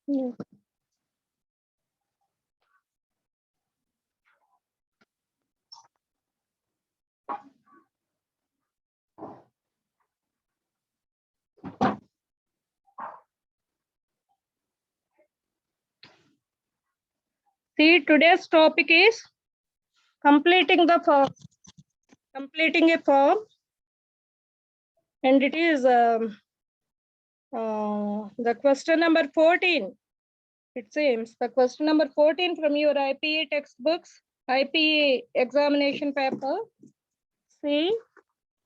Yeah. See, today's topic is completing the form. Completing a form, and it is the question number 14. It seems the question number 14 from your IPA textbooks, IPA examination paper. See,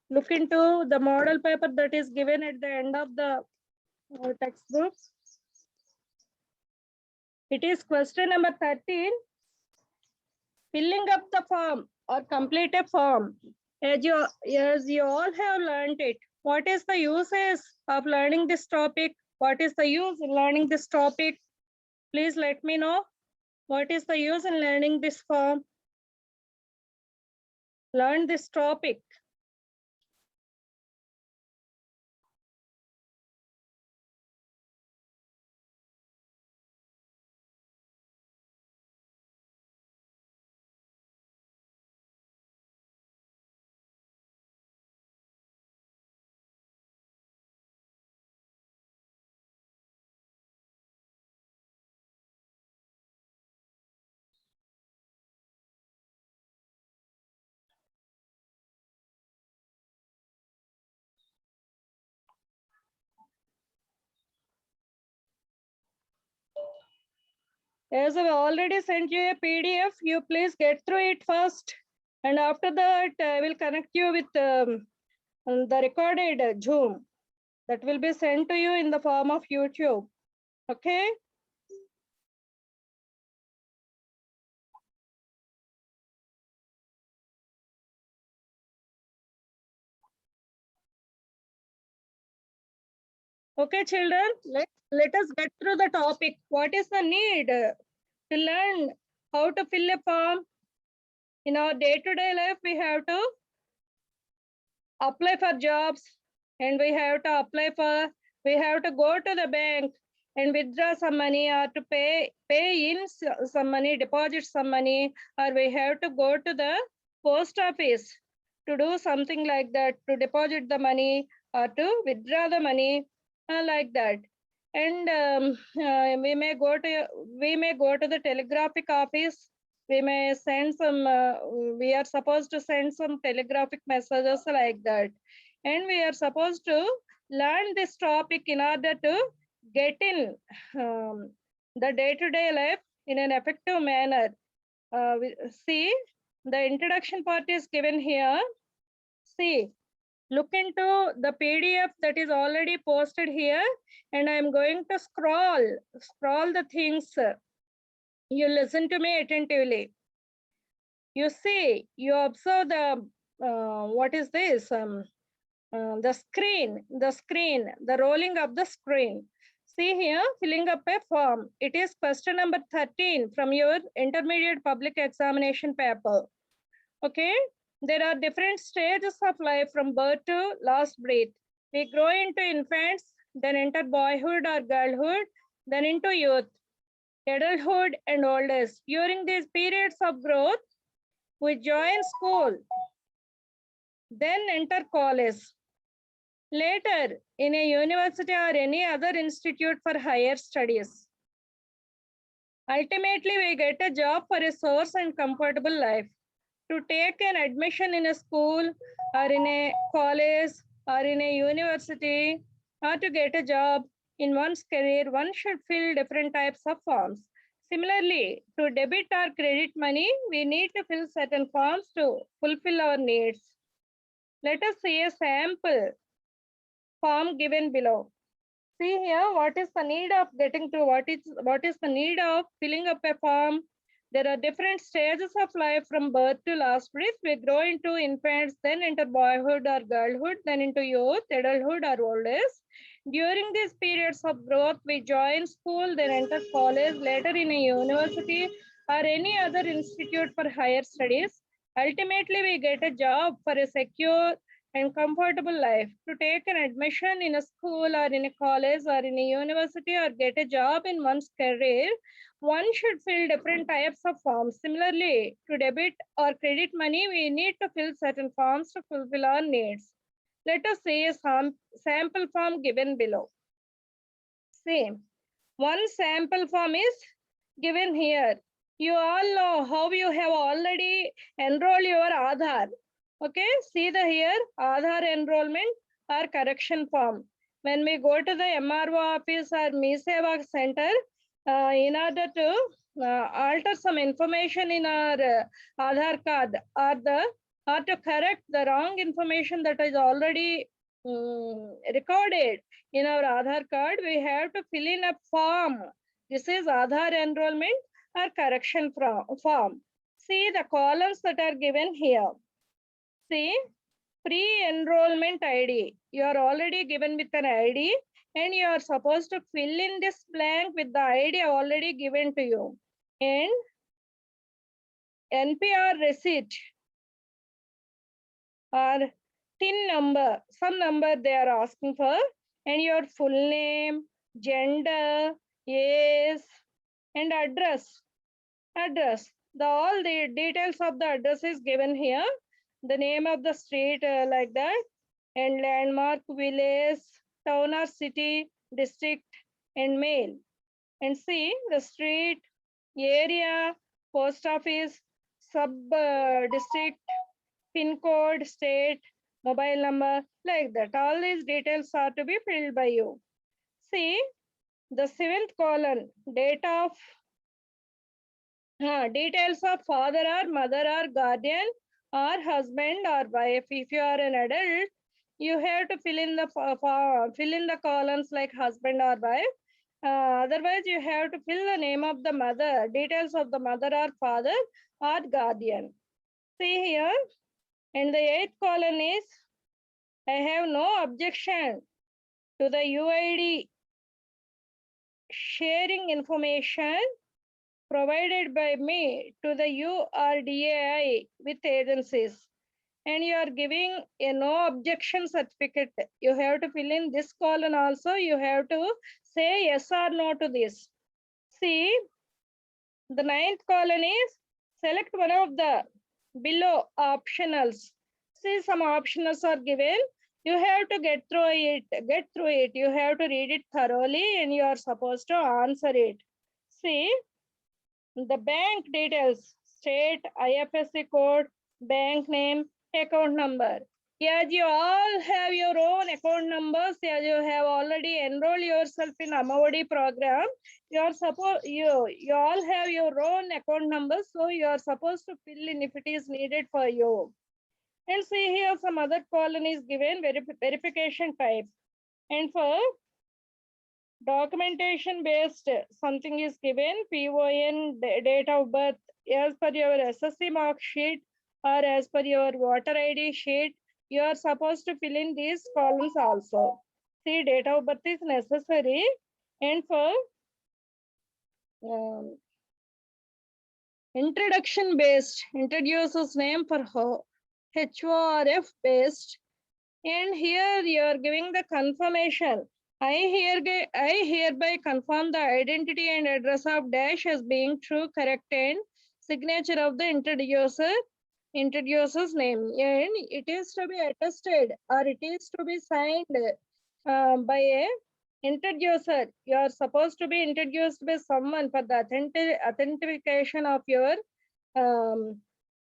look into the model paper that is given at the end of the textbook. It is question number 13. Filling up the form or complete a form. As you all have learned it, what is the uses of learning this topic? What is the use in learning this topic? Please let me know. What is the use in learning this form? Learn this topic. As I've already sent you a PDF, you please get through it first. And after that, I will connect you with the recorded Zoom that will be sent to you in the form of YouTube. Okay? Okay, children, let us get through the topic. What is the need to learn how to fill a form? In our day-to-day life, we have to apply for jobs, and we have to go to the bank and withdraw some money, or to pay in some money, deposit some money, or we have to go to the post office to do something like that, to deposit the money or to withdraw the money, like that. And we may go to the telegraphic office. We may send some, we are supposed to send some telegraphic messages like that. And we are supposed to learn this topic in order to get in the day-to-day life in an effective manner. See, the introduction part is given here. See, look into the PDF that is already posted here, and I'm going to scroll the things. You listen to me attentively. You see, you observe the, what is this? The screen, the rolling of the screen. See here, filling up a form. It is question number 13 from your intermediate public examination paper. Okay, there are different stages of life from birth to last breath. We grow into infants, then enter boyhood or girlhood, then into youth, adulthood, and old age. During these periods of growth, we join school, then enter college. Later, in a university or any other institute for higher studies. Ultimately, we get a job for a source and comfortable life. To take an admission in a school or in a college or in a university, or to get a job in one's career, one should fill different types of forms. Similarly, to debit or credit money, we need to fill certain forms to fulfill our needs. Let us see a sample form given below. See here, what is the need of getting to, what is the need of filling up a form? There are different stages of life from birth to last breath. We grow into infants, then into boyhood or girlhood, then into youth, adulthood or old age. During these periods of growth, we join school, then enter college, later in a university or any other institute for higher studies. Ultimately, we get a job for a secure and comfortable life. To take an admission in a school or in a college or in a university or get a job in one's career, one should fill different types of forms. Similarly, to debit or credit money, we need to fill certain forms to fulfill our needs. Let us see a sample form given below. Same. One sample form is given here. You all know how you have already enrolled your Aadhaar. Okay, see the here Aadhaar enrollment or correction form. When we go to the MRO office or MeSeva center, in order to alter some information in our Aadhaar card or to correct the wrong information that is already recorded in our Aadhaar card, we have to fill in a form. This is Aadhaar enrollment or correction form. See the columns that are given here. See, pre-enrollment ID. You are already given with an ID and you are supposed to fill in this blank with the ID already given to you. And NPR receipt or TIN number, some number they are asking for, and your full name, gender, age, and address. All the details of the address is given here. The name of the street like that, and landmark, village, town or city, district, and mail. And see the street, area, post office, sub district, pin code, state, mobile number, like that. All these details are to be filled by you. See the 7th column, details of father or mother or guardian or husband or wife. If you are an adult, you have to fill in the columns like husband or wife. Otherwise, you have to fill the name of the mother, details of the mother or father or guardian. See here, and the 8th column is, I have no objection to the UID sharing information provided by me to the URDAI with agencies. And you are giving a no objection certificate. You have to fill in this column also. You have to say yes or no to this. See, the 9th column is select one of the below optionals. See, some optionals are given. You have to get through it. You have to read it thoroughly and you are supposed to answer it. See, the bank details, state, IFSC code, bank name, account number. As you all have your own account numbers, as you have already enrolled yourself in Amavadi program, you all have your own account numbers, so you are supposed to fill in if it is needed for you. And see here some other column is given, verification type. And for documentation based, something is given, PON, date of birth, as per your SSC mark sheet or as per your voter ID sheet, you are supposed to fill in these columns also. See, date of birth is necessary. And for introduction based, introduces name for HORF based. And here you are giving the confirmation. I hereby confirm the identity and address of dash as being true, correct, and signature of the introducer's name. And it is to be attested or it is to be signed by a introducer. You are supposed to be introduced by someone for the authentication of your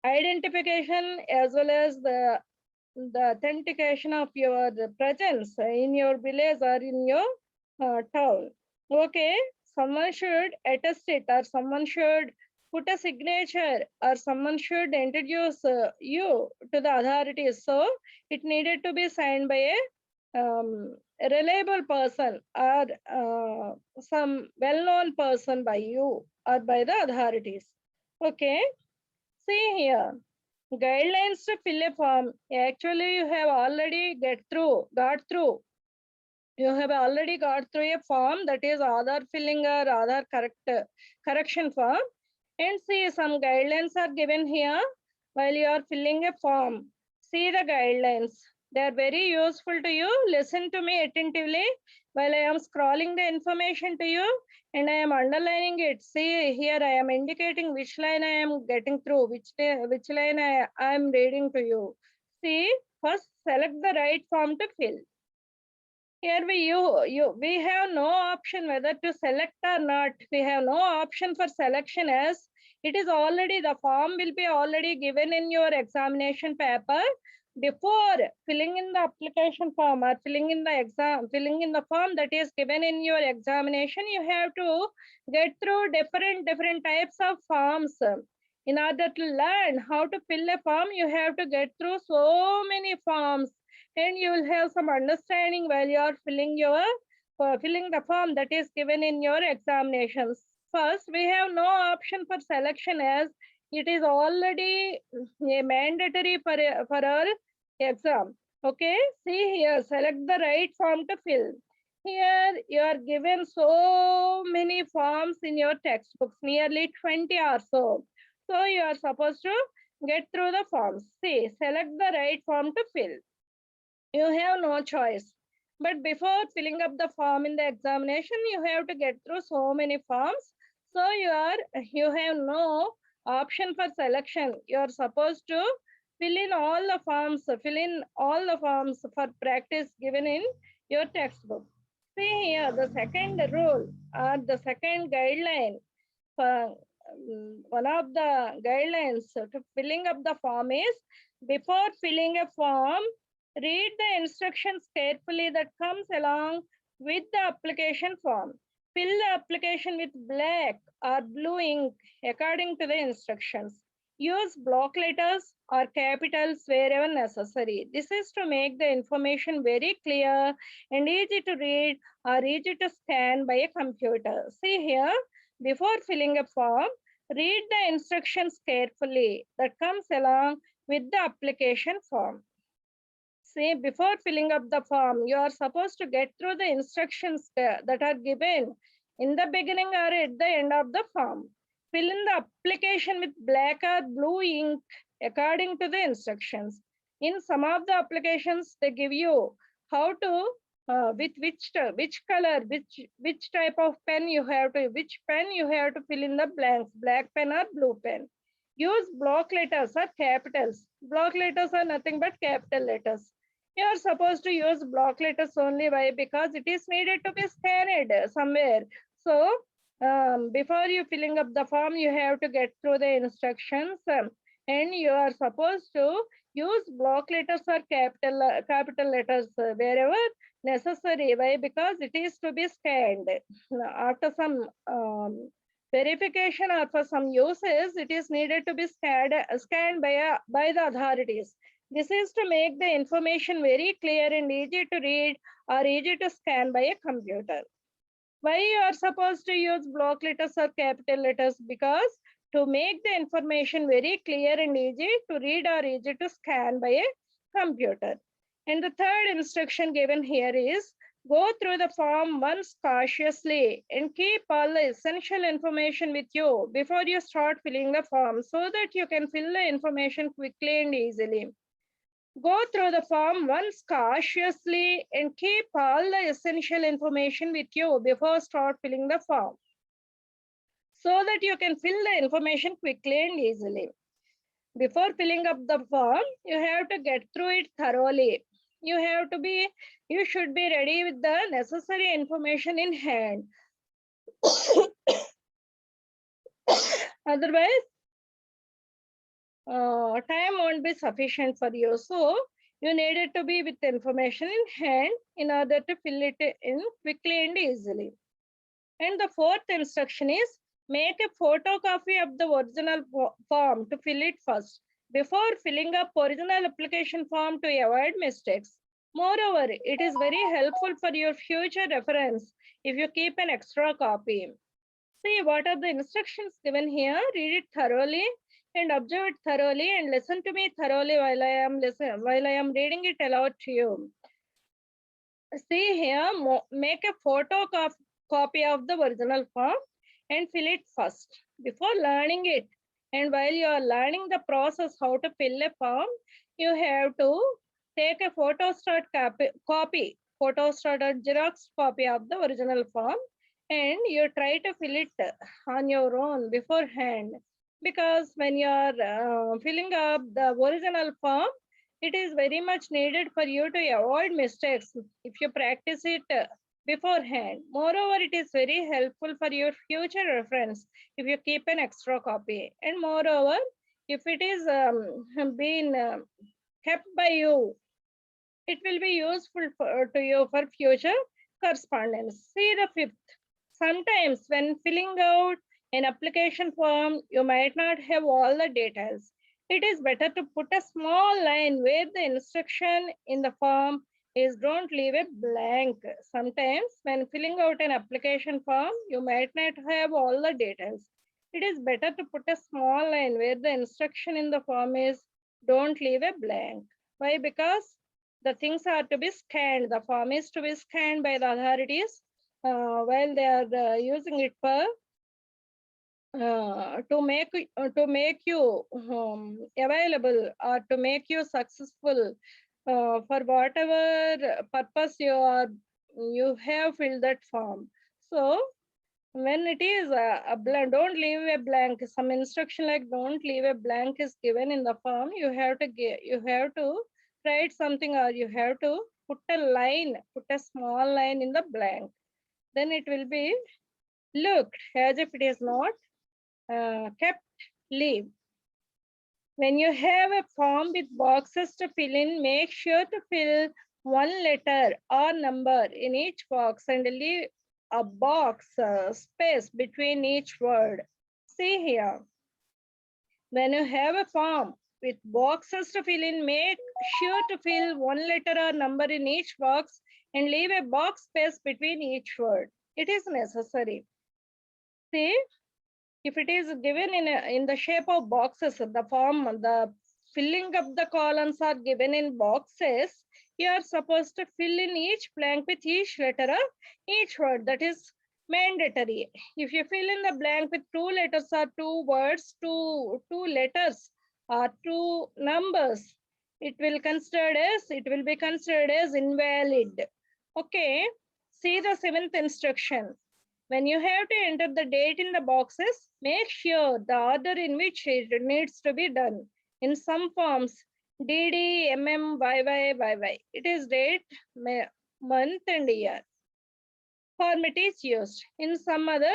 identification as well as the authentication of your presence in your village or in your town. Okay, someone should attest it or someone should put a signature or someone should introduce you to the authorities. So it needed to be signed by a reliable person or some well-known person by you or by the authorities. Okay, see here. Guidelines to fill a form. Actually, you have already got through. You have already got through a form that is Aadhaar filling or Aadhaar correction form. And see, some guidelines are given here while you are filling a form. See the guidelines. They are very useful to you. Listen to me attentively while I am scrolling the information to you and I am underlining it. See here I am indicating which line I am getting through, which line I am reading to you. See, first select the right form to fill. Here we have no option whether to select or not. We have no option for selection as it is already, the form will be already given in your examination paper. Before filling in the application form or filling in the form that is given in your examination, you have to get through different types of forms. In order to learn how to fill a form, you have to get through so many forms and you will have some understanding while you are filling the form that is given in your examinations. First, we have no option for selection as it is already a mandatory for our exam. Okay, see here, select the right form to fill. Here you are given so many forms in your textbooks, nearly 20 or so. So you are supposed to get through the forms. See, select the right form to fill. You have no choice. But before filling up the form in the examination, you have to get through so many forms. So you have no option for selection. You are supposed to fill in all the forms for practice given in your textbook. See here, the second rule or the second guideline for one of the guidelines to filling up the form is before filling a form, read the instructions carefully that comes along with the application form. Fill the application with black or blue ink according to the instructions. Use block letters or capitals wherever necessary. This is to make the information very clear and easy to read or easy to scan by a computer. See here, before filling a form, read the instructions carefully that comes along with the application form. See, before filling up the form, you are supposed to get through the instructions that are given in the beginning or at the end of the form. Fill in the application with black or blue ink according to the instructions. In some of the applications, they give you how to with which color, which type of pen you have to, which pen you have to fill in the blanks, black pen or blue pen. Use block letters or capitals. Block letters are nothing but capital letters. You are supposed to use block letters only. Why? Because it is needed to be scanned somewhere. So before you filling up the form, you have to get through the instructions and you are supposed to use block letters or capital letters wherever necessary. Why? Because it is to be scanned. After some verification or for some uses, it is needed to be scanned by the authorities. This is to make the information very clear and easy to read or easy to scan by a computer. Why you are supposed to use block letters or capital letters? Because to make the information very clear and easy to read or easy to scan by a computer. And the third instruction given here is go through the form once cautiously and keep all the essential information with you before you start filling the form so that you can fill the information quickly and easily. Go through the form once cautiously and keep all the essential information with you before start filling the form so that you can fill the information quickly and easily. Before filling up the form, you have to get through it thoroughly. You should be ready with the necessary information in hand. Otherwise, time won't be sufficient for you. So you needed to be with information in hand in order to fill it in quickly and easily. And the fourth instruction is make a photocopy of the original form to fill it first before filling up original application form to avoid mistakes. Moreover, it is very helpful for your future reference if you keep an extra copy. See what are the instructions given here. Read it thoroughly and observe it thoroughly and listen to me thoroughly while I am reading it aloud to you. See here, make a photocopy of the original form and fill it first before learning it. And while you are learning the process how to fill a form, you have to take a photostat copy, photostat or Xerox copy of the original form, and you try to fill it on your own beforehand. Because when you are filling up the original form, it is very much needed for you to avoid mistakes if you practice it beforehand. Moreover, it is very helpful for your future reference if you keep an extra copy. And moreover, if it is been kept by you, it will be useful to you for future correspondence. See the fifth. Sometimes when filling out an application form, you might not have all the details. It is better to put a small line where the instruction in the form is don't leave a blank. Sometimes when filling out an application form, you might not have all the details. It is better to put a small line where the instruction in the form is don't leave a blank. Why? Because the things are to be scanned. The form is to be scanned by the authorities while they are using it for to make you available or to make you successful for whatever purpose you have filled that form. So when it is a blank, don't leave a blank. Some instruction like don't leave a blank is given in the form. You have to write something, or you have to put a line, put a small line in the blank. Then it will be looked as if it is not kept leave. When you have a form with boxes to fill in, make sure to fill one letter or number in each box and leave a box space between each word. See here, when you have a form with boxes to fill in, make sure to fill one letter or number in each box and leave a box space between each word. It is necessary. See, if it is given in the shape of boxes, the form, the filling up the columns are given in boxes, you are supposed to fill in each blank with each letter or each word. That is mandatory. If you fill in the blank with two letters or two words, two letters or two numbers, it will be considered as invalid. Okay. See the seventh instruction. When you have to enter the date in the boxes, make sure the order in which it needs to be done. In some forms, DD, MM, YY, YY. It is date, month and year. Format is used. In some other,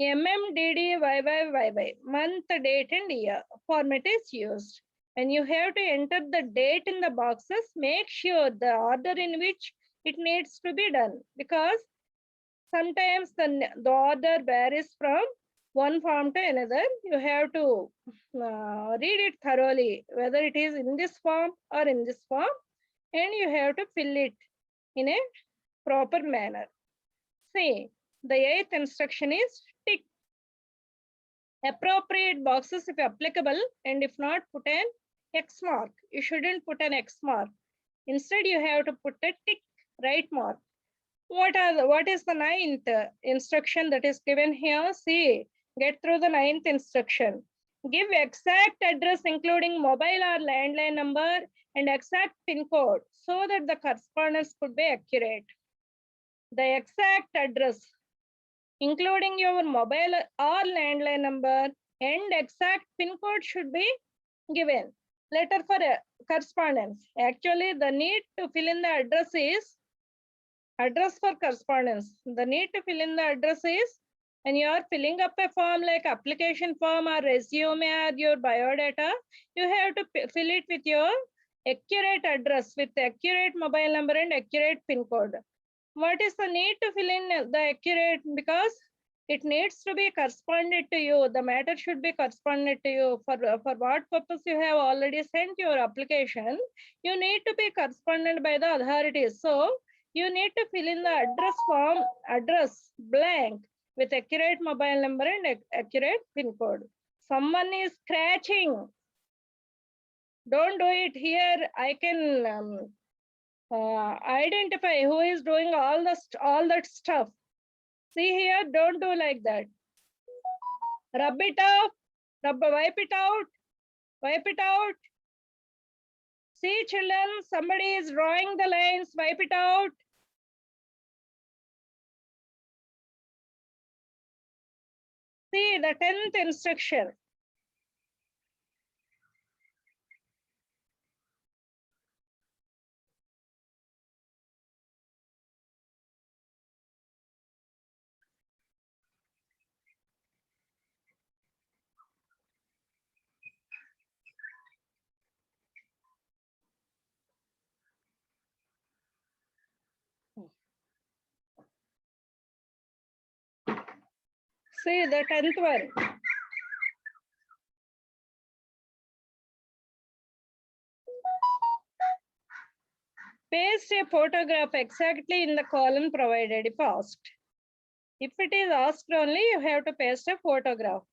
MM, DD, YY, YY. Month, date and year. Format is used. When you have to enter the date in the boxes, make sure the order in which it needs to be done, because sometimes the order varies from one form to another. You have to read it thoroughly, whether it is in this form or in this form, and you have to fill it in a proper manner. See, the eighth instruction is tick appropriate boxes if applicable, and if not, put an X mark. You shouldn't put an X mark. Instead, you have to put a tick right mark. What is the ninth instruction that is given here? See, get through the ninth instruction. Give exact address including mobile or landline number and exact PIN code so that the correspondence could be accurate. The exact address including your mobile or landline number and exact PIN code should be given. Letter for correspondence. Actually, the need to fill in the address is address for correspondence. The need to fill in the address is when you are filling up a form like application form or resume or your biodata, you have to fill it with your accurate address with accurate mobile number and accurate PIN code. What is the need to fill in the accurate? Because it needs to be corresponded to you. The matter should be corresponded to you. For what purpose you have already sent your application, you need to be corresponded by the authorities. So you need to fill in the address form, address blank with accurate mobile number and accurate PIN code. Someone is scratching. Don't do it here. I can identify who is doing all that stuff. See here, don't do like that. Rub it off, wipe it out, wipe it out. See, children, somebody is drawing the lines. Wipe it out. See the 10th instruction. See the 10th one. Paste a photograph exactly in the column provided if asked. If it is asked only, you have to paste a photograph.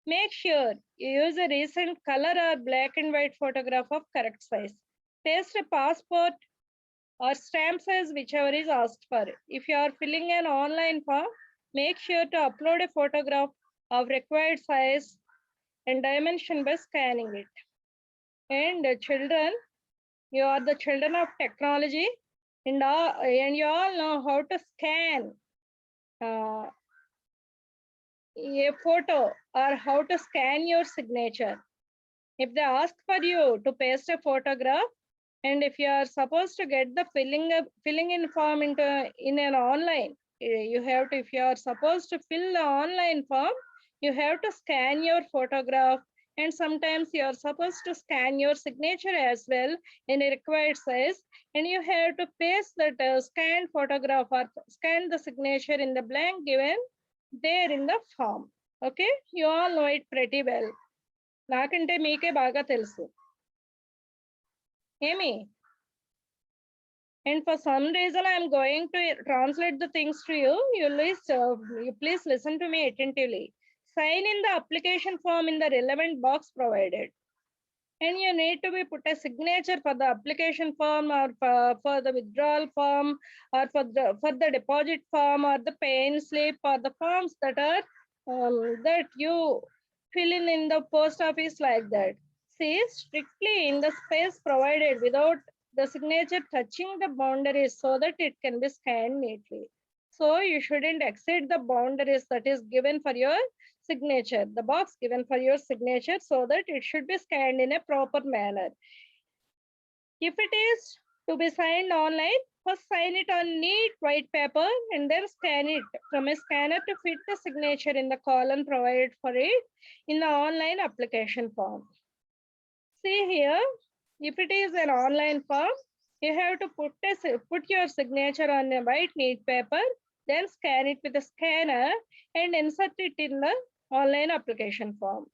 Make sure you use a recent color or black and white photograph of correct size. Paste a passport or stamp size, whichever is asked for. If you are filling an online form, make sure to upload a photograph of required size and dimension by scanning it. And children, you are the children of technology, and you all know how to scan a photo or how to scan your signature. If they ask for you to paste a photograph, and if you are supposed to get the filling in form in an online, you have to, if you are supposed to fill the online form, you have to scan your photograph, and sometimes you are supposed to scan your signature as well in a required size, and you have to paste that scanned photograph or scan the signature in the blank given there in the form. Okay, you all know it pretty well. నాకంటే మీకే బాగా తెలుసు ఏమి. And for some reason I am going to translate the things to you. You please listen to me attentively. Sign in the application form in the relevant box provided, and you need to be put a signature for the application form or for the withdrawal form or for the deposit form or the pay-in slip or the forms that are that you fill in the post office like that. See strictly in the space provided without the signature touching the boundaries so that it can be scanned neatly. So you shouldn't exceed the boundaries that is given for your signature, the box given for your signature, so that it should be scanned in a proper manner. If it is to be signed online, first sign it on neat white paper and then scan it from a scanner to fit the signature in the column provided for it in the online application form. See here, if it is an online form, you have to put your signature on a white neat paper, then scan it with a scanner and insert it in the online application form.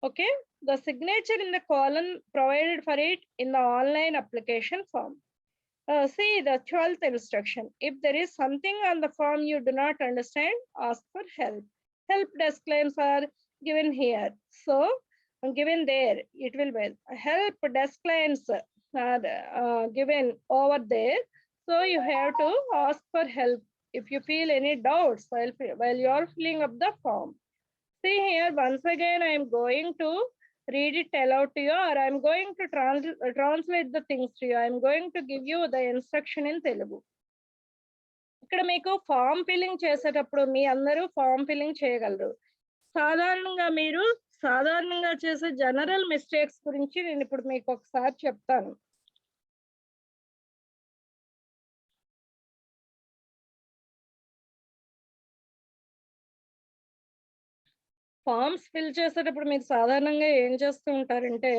Okay, the signature in the column provided for it in the online application form. See the 12th instruction. If there is something on the form you do not understand, ask for help. Help desk lines are given here. So given there, it will be help desk lines are given over there. So you have to ask for help if you feel any doubts while you are filling up the form. See here, once again, I am going to read it aloud to you, or I am going to translate the things to you. I am going to give you the instruction in Telugu. ఇక్కడ మీకు form filling చేసేటప్పుడు మీ అందరూ form filling చేయగలరు. సాధారణంగా చేసే general mistakes గురించి నేను ఇప్పుడు మీకు ఒకసారి చెప్తాను. ఫామ్స్ ఫిల్ చేసేటప్పుడు మీరు సాధారణంగా ఏం చేస్తూ ఉంటారంటే,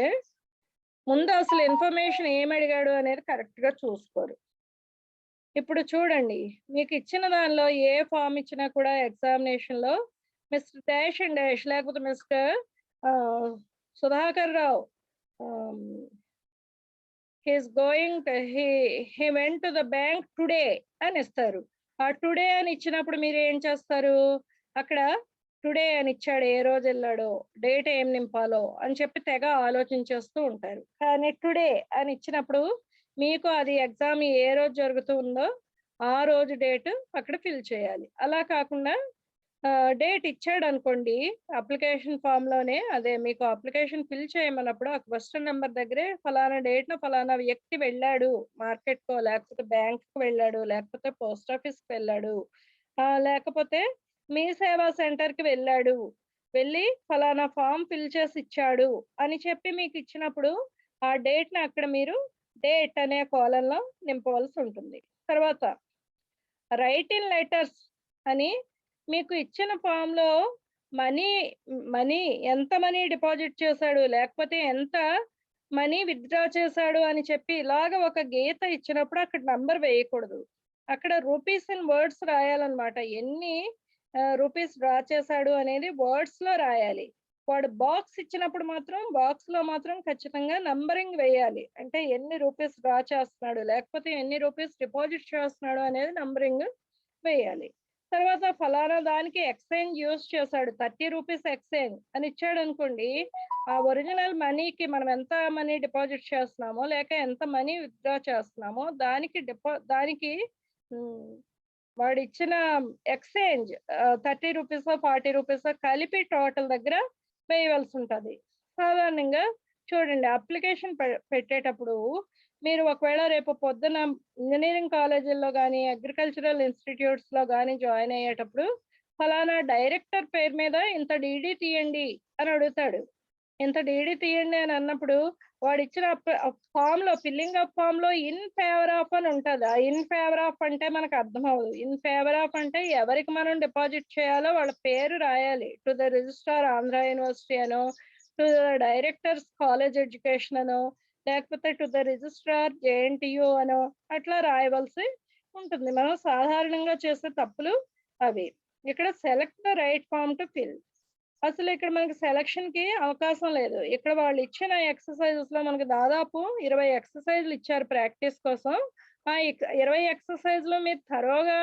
ముందు అసలు ఇన్ఫర్మేషన్ ఏం అడిగాడు అనేది కరెక్ట్ గా చూసుకోరు. ఇప్పుడు చూడండి, మీకు ఇచ్చిన దానిలో ఏ ఫామ్ ఇచ్చినా కూడా ఎగ్జామినేషన్ లో మిస్టర్ డాష్ అండ్ డాష్ లేకపోతే mister Sudhakar Rao he went to the bank today అని ఇస్తారు. ఆ టుడే అని ఇచ్చినప్పుడు మీరు ఏం చేస్తారు, అక్కడ టుడే అని ఇచ్చాడు, ఏ రోజు వెళ్ళాడో, డేట్ ఏం నింపాలో అని చెప్పి తెగ ఆలోచించేస్తూ ఉంటారు. కానీ టుడే అని ఇచ్చినప్పుడు మీకు అది ఎగ్జామ్ ఏ రోజు జరుగుతుందో ఆ రోజు డేట్ అక్కడ ఫిల్ చేయాలి. అలా కాకుండా డేట్ ఇచ్చాడు అనుకోండి అప్లికేషన్ ఫామ్ లోనే, అదే మీకు అప్లికేషన్ ఫిల్ చేయమన్నప్పుడు ఆ క్వశ్చన్ నెంబర్ దగ్గరే ఫలానా డేట్ న ఫలానా వ్యక్తి వెళ్ళాడు మార్కెట్ కో, లేకపోతే బ్యాంక్ కు వెళ్ళాడు, లేకపోతే పోస్ట్ ఆఫీస్ కి వెళ్ళాడు, లేకపోతే మీ సేవా సెంటర్ కి వెళ్ళాడు, వెళ్ళి ఫలానా ఫామ్ ఫిల్ చేసి ఇచ్చాడు అని చెప్పి మీకు ఇచ్చినప్పుడు ఆ డేట్ ని అక్కడ మీరు డేట్ అనే కాలంలో నింపవలసి ఉంటుంది. తర్వాత రైట్ ఇన్ లెటర్స్ అని మీకు ఇచ్చిన ఫామ్‌లో మనీ మనీ ఎంత మనీ డిపాజిట్ చేశాడు, లేకపోతే ఎంత మనీ విత్‌డ్రా చేశాడు అని చెప్పి ఇలాగ ఒక గీత ఇచ్చినప్పుడు అక్కడ నంబర్ వేయకూడదు. అక్కడ రూపీస్ ఇన్ వర్డ్స్ రాయాలన్నమాట. ఎన్ని రూపీస్ డ్రా చేశాడు అనేది వర్డ్స్‌లో రాయాలి. వాడు బాక్స్ ఇచ్చినప్పుడు మాత్రం బాక్స్‌లో మాత్రం ఖచ్చితంగా నంబరింగ్ వేయాలి. అంటే ఎన్ని రూపీస్ డ్రా చేస్తున్నాడు, లేకపోతే ఎన్ని రూపీస్ డిపాజిట్ చేస్తున్నాడు అనేది నంబరింగ్ వేయాలి. తర్వాత ఫలానా దానికి ఎక్స్‌చేంజ్ యూజ్ చేశాడు. 30 రూపీస్ ఎక్స్‌చేంజ్ అని ఇచ్చాడనుకోండి, ఆ ఒరిజినల్ మనీకి మనం ఎంత మనీ డిపాజిట్ చేస్తున్నామో, లేక ఎంత మనీ విత్‌డ్రా చేస్తున్నామో దానికి హ్మ్. వాడిచ్చిన ఎక్స్‌చేంజ్ 30 రూపీసో, 40 రూపీసో కలిపి టోటల్ దగ్గర వేయవలసుంటది. సాధారణంగా చూడండి అప్లికేషన్ పెట్టేటప్పుడు మీరు ఒకవేళ రేపు పొద్దున ఇంజినీరింగ్ కాలేజీల్లో గానీ, అగ్రికల్చరల్ ఇన్‌స్టిట్యూట్స్‌లో గానీ జాయిన్ అయ్యేటప్పుడు ఫలానా డైరెక్టర్ పేరు మీద ఇంత డీడీ తీయండి అని అడుగుతాడు. ఇంత డీడీ తీయండి అని అన్నప్పుడు వాడిచ్చిన ఫామ్‌లో ఫిల్లింగ్ అప్ ఫామ్‌లో ఇన్ ఫేవర్ ఆఫ్ అని ఉంటది. ఆ ఇన్ ఫేవర్ ఆఫ్ అంటే మనకు అర్థం అవ్వదు. ఇన్ ఫేవర్ ఆఫ్ అంటే ఎవరికి మనం డిపాజిట్ చేయాలో వాళ్ళ పేరు రాయాలి. To the registrar Andhra University అనో, to the directors college education అనో, లేకపోతే టు ద రిజిస్ట్రార్ జేఎన్‌టీయూ అనో అట్లా రాయవలసి ఉంటుంది. మనం సాధారణంగా చేసే తప్పులు అవి. ఇక్కడ select the right form to fill. అసలు ఇక్కడ మనకి సెలక్షన్‌కి అవకాశం లేదు. ఇక్కడ వాళ్ళు ఇచ్చిన ఎక్సర్‌సైజెస్‌లో మనకు దాదాపు 20 ఎక్సర్‌సైజ్‌లు ఇచ్చారు ప్రాక్టీస్ కోసం. ఆ 20 ఎక్సర్‌సైజ్‌లో మీరు థరోగా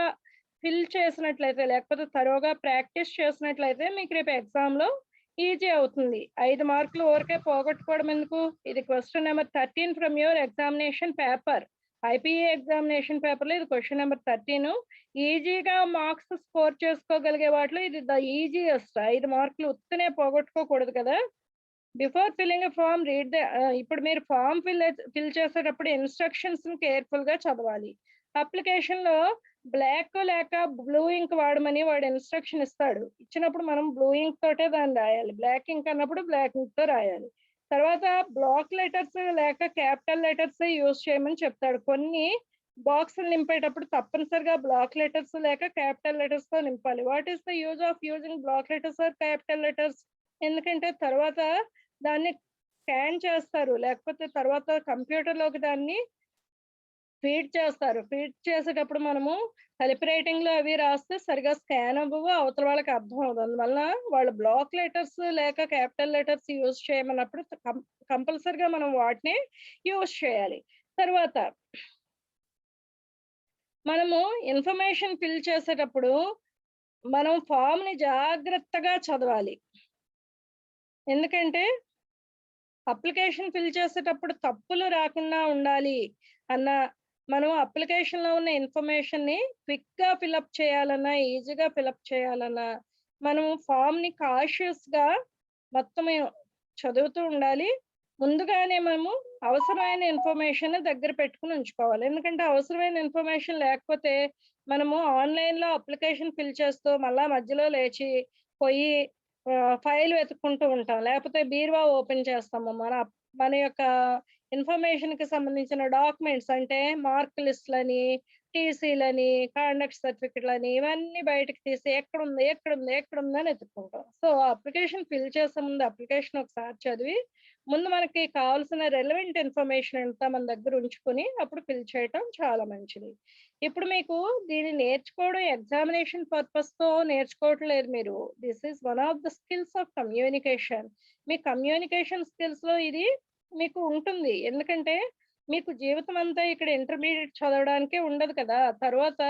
ఫిల్ చేసినట్లయితే, లేకపోతే థరోగా ప్రాక్టీస్ చేసినట్లయితే మీకు రేపు ఎగ్జామ్‌లో ఈజీ అవుతుంది. 5 మార్కులు ఊరికే పోగొట్టుకోవడం ఎందుకు? ఇది question number 13 from your examination paper. IPA examination పేపర్‌లో ఇది క్వెషన్ నంబర్ 13. ఈజీగా మార్క్స్ స్కోర్ చేసుకోగలిగే వాటిలో ఇది ద ఈజియెస్ట్. 5 మార్కులు ఉత్తినే పోగొట్టుకోకూడదు కదా! Before filling a form read the ఇప్పుడు మీరు ఫార్మ్ ఫిల్ చేసేటప్పుడు ఇన్‌స్ట్రక్షన్స్‌ని కేర్‌ఫుల్‌గా చదవాలి. అప్లికేషన్‌లో బ్లాక్ లేక బ్లూ ఇంక్ వాడమని వాడు ఇన్‌స్ట్రక్షన్ ఇస్తాడు. ఇచ్చినప్పుడు మనం బ్లూ ఇంక్ తోటే దాన్ని రాయాలి. బ్లాక్ ఇంక్ అన్నప్పుడు బ్లాక్ ఇంక్‌తో రాయాలి. తర్వాత బ్లాక్ లెటర్స్ లేక క్యాపిటల్ లెటర్సే యూజ్ చేయమని చెప్తాడు. కొన్ని బాక్సులు నింపేటప్పుడు తప్పనిసరిగా బ్లాక్ లెటర్స్ లేక క్యాపిటల్ లెటర్స్‌తో నింపాలి. What is the use of using black letters or capital letters? ఎందుకంటే తర్వాత దాన్ని స్కాన్ చేస్తారు. లేకపోతే తర్వాత కంప్యూటర్‌లోకి దాన్ని ఫీడ్ చేస్తారు. ఫీడ్ చేసేటప్పుడు మనము టైప్ రైటింగ్‌లో అవి రాస్తే సరిగ్గా స్కాన్ అవ్వవు. అవతల వాళ్ళకి అర్థం అవ్వదు. అందువల్ల వాళ్ళు బ్లాక్ లెటర్స్ లేక క్యాపిటల్ లెటర్స్ యూజ్ చేయమన్నప్పుడు కంపల్సరీగా మనం వాటిని యూజ్ చేయాలి. తర్వాత మనము ఇన్ఫర్మేషన్ ఫిల్ చేసేటప్పుడు మనం ఫామ్‌ని జాగ్రత్తగా చదవాలి. ఎందుకంటే అప్లికేషన్ ఫిల్ చేసేటప్పుడు తప్పులు రాకుండా ఉండాలి అన్న, మనం అప్లికేషన్‌లో ఉన్న ఇన్ఫర్మేషన్‌ని క్విక్‌గా ఫిలప్ చేయాలన్నా, ఈజీగా ఫిలప్ చేయాలన్నా, మనం ఫామ్‌ని కాషియస్‌గా మొత్తం చదువుతూ ఉండాలి. ముందుగానే మనము అవసరమైన ఇన్ఫర్మేషన్ దగ్గర పెట్టుకొని ఉంచుకోవాలి. ఎందుకంటే అవసరమైన ఇన్ఫర్మేషన్ లేకపోతే మనము ఆన్‌లైన్‌లో అప్లికేషన్ ఫిల్ చేస్తూ మళ్ళా మధ్యలో లేచి పోయి ఫైల్ వెతుక్కుంటూ ఉంటాం. లేకపోతే బీరువా ఓపెన్ చేస్తాము. మన యొక్క ఇన్ఫర్మేషన్‌కి సంబంధించిన డాక్యుమెంట్స్ అంటే మార్క్ లిస్ట్‌లని, టీసీలని, కాండక్ట్ సర్టిఫికేట్‌లని ఇవన్నీ బయటకి తీసి ఎక్కడుంది? ఎక్కడుంది? ఎక్కడుంది? అని ఎతుక్కుంటాం. సో, అప్లికేషన్ ఫిల్ చేసే ముందు అప్లికేషన్ ఒకసారి చదివి, ముందు మనకి కావాల్సిన రెలెవెంట్ ఇన్ఫర్మేషన్ అంతా మన దగ్గర ఉంచుకొని అప్పుడు ఫిల్ చేయటం చాలా మంచిది. ఇప్పుడు మీకు దీన్ని నేర్చుకోవడం ఎగ్జామినేషన్ పర్పస్‌తో నేర్చుకోవట్లేదు మీరు. This is one of the skills of communication. మీ కమ్యూనికేషన్ స్కిల్స్‌లో ఇది మీకు ఉంటుంది. ఎందుకంటే మీకు జీవితం అంతా ఇక్కడ ఇంటర్మీడియేట్ చదవడానికే ఉండదు కదా! తర్వాత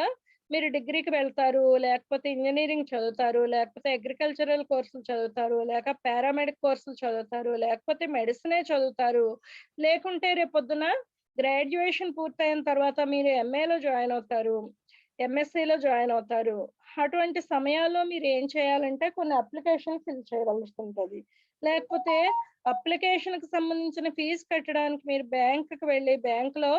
మీరు డిగ్రీకి వెళ్తారు, లేకపోతే ఇంజినీరింగ్ చదువుతారు, లేకపోతే అగ్రికల్చరల్ కోర్సులు చదువుతారు, లేక పారామెడిక్ కోర్సులు చదువుతారు, లేకపోతే మెడిసినే చదువుతారు. లేకుంటే రేపొద్దున గ్రాడ్యుయేషన్ పూర్తయిన తర్వాత మీరు ఎంఏలో జాయిన్ అవుతారు. ఎంఎస్సీలో జాయిన్ అవుతారు. అటువంటి సమయాల్లో మీరు ఏం చేయాలంటే కొన్ని అప్లికేషన్ ఫిల్ చేయవలసి ఉంటది. లేకపోతే అప్లికేషన్‌కి సంబంధించిన ఫీజు కట్టడానికి మీరు బ్యాంక్‌కి వెళ్లి బ్యాంక్‌లో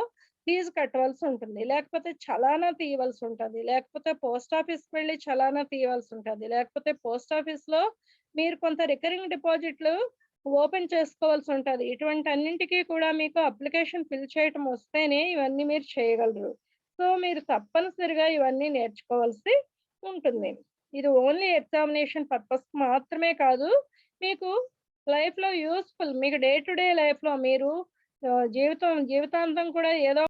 ఫీజు కట్టవలసి ఉంటుంది. లేకపోతే చలానా తీయవలసి ఉంటది. లేకపోతే పోస్ట్ ఆఫీస్‌కి వెళ్లి చలానా తీయవలసి ఉంటది. లేకపోతే పోస్ట్ ఆఫీస్‌లో మీరు కొంత రికరింగ్ డిపాజిట్లు ఓపెన్ చేసుకోవాల్సి ఉంటది. ఇటువంటన్నింటికి కూడా మీకు అప్లికేషన్ ఫిల్ చేయటం వస్తేనే ఇవన్నీ మీరు చేయగలరు. సో, మీరు తప్పనిసరిగా ఇవన్నీ నేర్చుకోవాల్సి ఉంటుంది. ఇది ఓన్లీ ఎగ్జామినేషన్ పర్పస్‌కి మాత్రమే కాదు. మీకు లైఫ్‌లో యూజ్‌ఫుల్ మీకు డే టు డే లైఫ్‌లో మీరు జీవితాంతం కూడా ఏదో